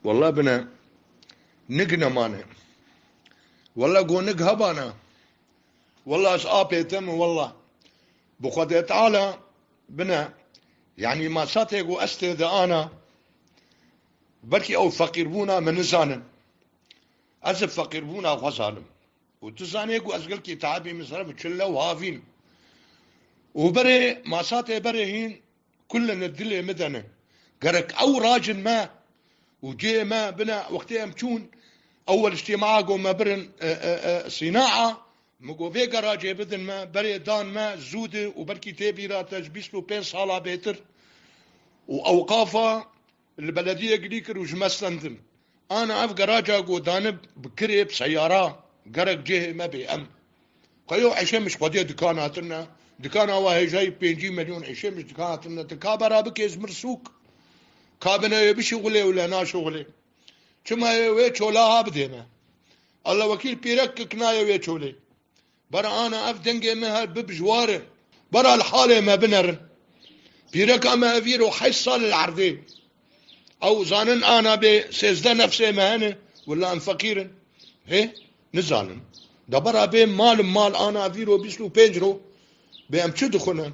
والله بنا نقنا مانا والله قو نقهبانا والله أصابي يتم والله بقدر تعالى بنا يعني ما ساتيقو أستيذ أنا بلكي أو فقير بونا من زانن أزف فقير بونا وخزالم وتزانيقو أزقلكي تعبي مصر بتشلا وهافين وبري ما ساتي بري هين كلنا الدلي مدنة قرك أو راجل ما وجي ما بنا وقتها مشون أول اجتماع قو ما برن صناعة مقو فيقا راجي بدن ما بري دان ما زودة وبركي تيبي راتج بيسلو بين صالة بيتر وأوقافة البلدية قليكر وجمسلندن أنا أفقا راجا قو دانب بكريب سيارة قرق جيه ما بيأم قيو عشان مش قضية دكاناتنا دكانا واهي جاي بينجي مليون عشان مش دكاناتنا دكابرا بكيز مرسوك كابنا يبي شغلي ولا نا شغلي كما ويتشولاها بدينا الله وكيل بيرك كناية ويتشولي برا أنا أفدنجي مها ببجواره برا الحالة ما بنرن بيرك أما أفيرو حيصال العرضين أو زانن أنا بسيزدا نفسي مهنة ولا أن فقيرن هي نزانن دبرا بين مال أنا أفيرو بيسلو بينجرو بأم تشدخنا